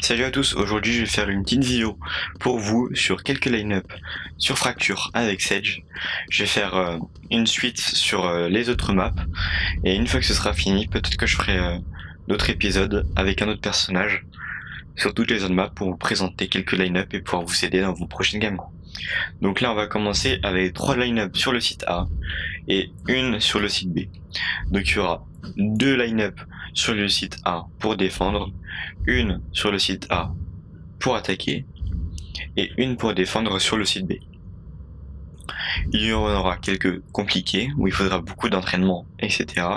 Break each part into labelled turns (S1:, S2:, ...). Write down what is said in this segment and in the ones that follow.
S1: Salut à tous, aujourd'hui je vais faire une petite vidéo pour vous sur quelques line-up sur Fracture avec Sedge. Je vais faire une suite sur les autres maps et une fois que ce sera fini, peut-être que je ferai d'autres épisodes avec un autre personnage sur toutes les autres maps pour vous présenter quelques line-up et pouvoir vous aider dans vos prochaines games. Donc là on va commencer avec 3 line-up sur le site A et une sur le site B. Donc il y aura 2 line-up sur le site A pour défendre, une sur le site A pour attaquer et une pour défendre sur le site B. Il y en aura quelques compliqués où il faudra beaucoup d'entraînement, etc.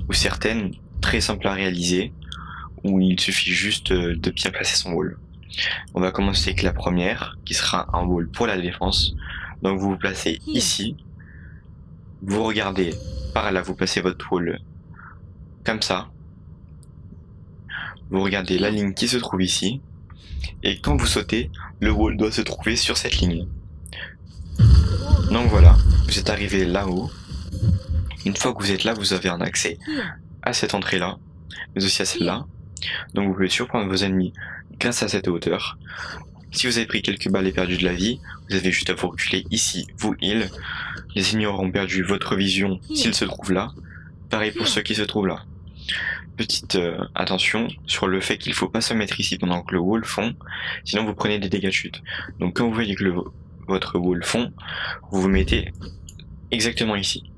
S1: Ou certaines très simples à réaliser où il suffit juste de bien placer son wall. On va commencer avec la première qui sera un wall pour la défense. Donc vous vous placez ici, vous regardez par là, vous placez votre wall comme ça. Vous regardez la ligne qui se trouve ici, et quand vous sautez, le wall doit se trouver sur cette ligne. Donc voilà, vous êtes arrivé là-haut. Une fois que vous êtes là, vous avez un accès à cette entrée-là, mais aussi à celle-là. Donc vous pouvez surprendre vos ennemis grâce à cette hauteur. Si vous avez pris quelques balles et perdu de la vie, vous avez juste à vous reculer ici, vous heal. Les ennemis auront perdu votre vision s'ils se trouvent là. Pareil pour ceux qui se trouvent là. Petite attention sur le fait qu'il ne faut pas se mettre ici pendant que le wall fond, sinon vous prenez des dégâts de chute. Donc quand vous voyez que votre wall fond, vous vous mettez exactement ici.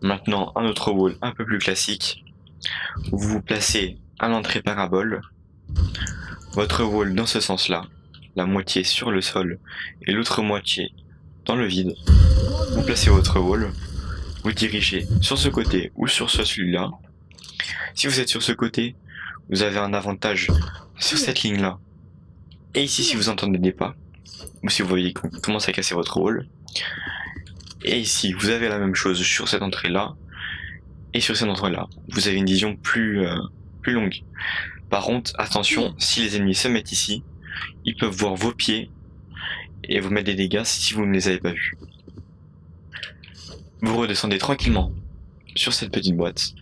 S1: Maintenant un autre wall un peu plus classique, vous vous placez à l'entrée parabole, votre wall dans ce sens là, la moitié sur le sol et l'autre moitié dans le vide. Vous placez votre wall, vous dirigez sur ce côté ou sur celui-là. Si vous êtes sur ce côté, vous avez un avantage sur cette ligne-là. Et ici, si vous entendez des pas, ou si vous voyez qu'on commence à casser votre wall. Et ici, vous avez la même chose sur cette entrée-là, et sur cette entrée-là. Vous avez une vision plus longue. Par contre, attention, si les ennemis se mettent ici, ils peuvent voir vos pieds, et vous mettre des dégâts si vous ne les avez pas vus. Vous redescendez tranquillement sur cette petite boîte.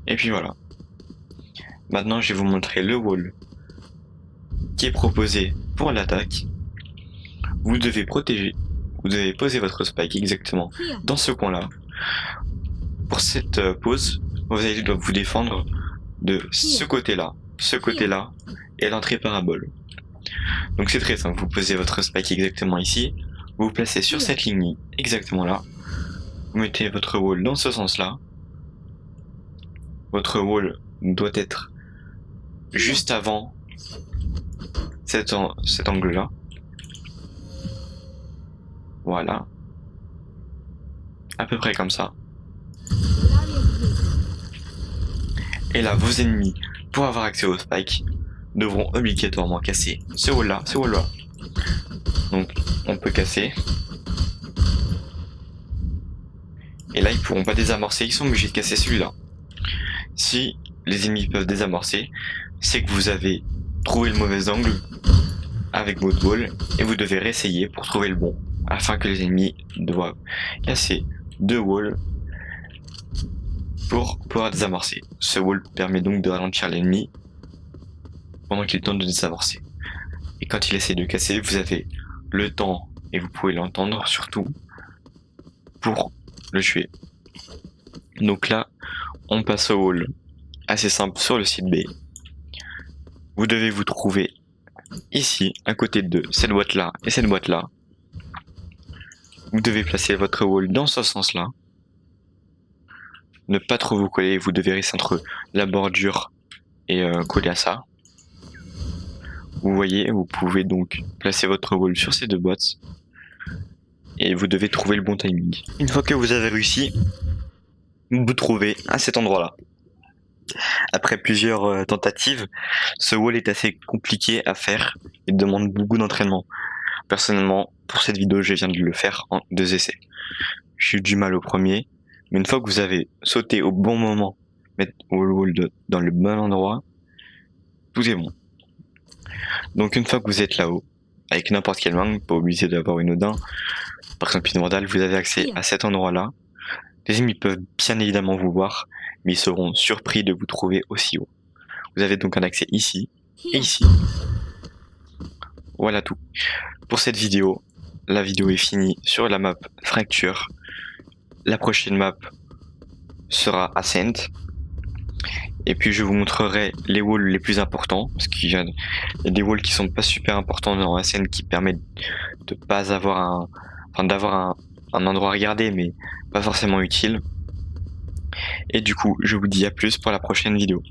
S1: Et puis voilà. Maintenant, je vais vous montrer le wall qui est proposé pour l'attaque. Vous devez poser votre spike exactement dans ce coin-là. Pour cette pose, vous allez devoir vous défendre de ce côté-là et l'entrée parabole. Donc c'est très simple, vous posez votre spike exactement ici, vous vous placez sur cette ligne exactement là, vous mettez votre wall dans ce sens-là. Votre wall doit être juste avant cet angle-là. Voilà. À peu près comme ça. Et là, vos ennemis, pour avoir accès au spike, devront obligatoirement casser ce wall-là, ce wall-là. Donc, on peut casser. Et là, ils pourront pas désamorcer, ils sont obligés de casser celui-là. Si les ennemis peuvent désamorcer, c'est que vous avez trouvé le mauvais angle avec votre wall et vous devez réessayer pour trouver le bon, afin que les ennemis doivent casser 2 walls pour pouvoir désamorcer. Ce wall permet donc de ralentir l'ennemi pendant qu'il tente de désamorcer. Et quand il essaie de casser, vous avez le temps, et vous pouvez l'entendre surtout, pour le tuer. Donc là, on passe au wall assez simple sur le site B. Vous devez vous trouver ici, à côté de cette boîte là et cette boîte là. Vous devez placer votre wall dans ce sens là. Ne pas trop vous coller, vous devez rester entre la bordure et coller à ça. Vous voyez, vous pouvez donc placer votre wall sur ces deux boîtes. Et vous devez trouver le bon timing. Une fois que vous avez réussi, vous vous trouvez à cet endroit là. Après plusieurs tentatives, ce wall est assez compliqué à faire et demande beaucoup d'entraînement. Personnellement, pour cette vidéo, je viens de le faire en 2 essais. J'ai eu du mal au premier, mais une fois que vous avez sauté au bon moment, mettre le wall dans le bon endroit, tout est bon. Donc une fois que vous êtes là-haut, avec n'importe quelle langue, pas obligé d'avoir une Odin. Par exemple, une Vandale, vous avez accès à cet endroit-là. Les ennemis peuvent bien évidemment vous voir, mais ils seront surpris de vous trouver aussi haut. Vous avez donc un accès ici et ici. Voilà tout. Pour cette vidéo, la vidéo est finie sur la map Fracture. La prochaine map sera Ascent. Et puis je vous montrerai les walls les plus importants, parce qu'il y a des walls qui sont pas super importants dans Ascent qui permettent de pas avoir d'avoir un endroit à regarder, mais pas forcément utile. Et du coup, je vous dis à plus pour la prochaine vidéo.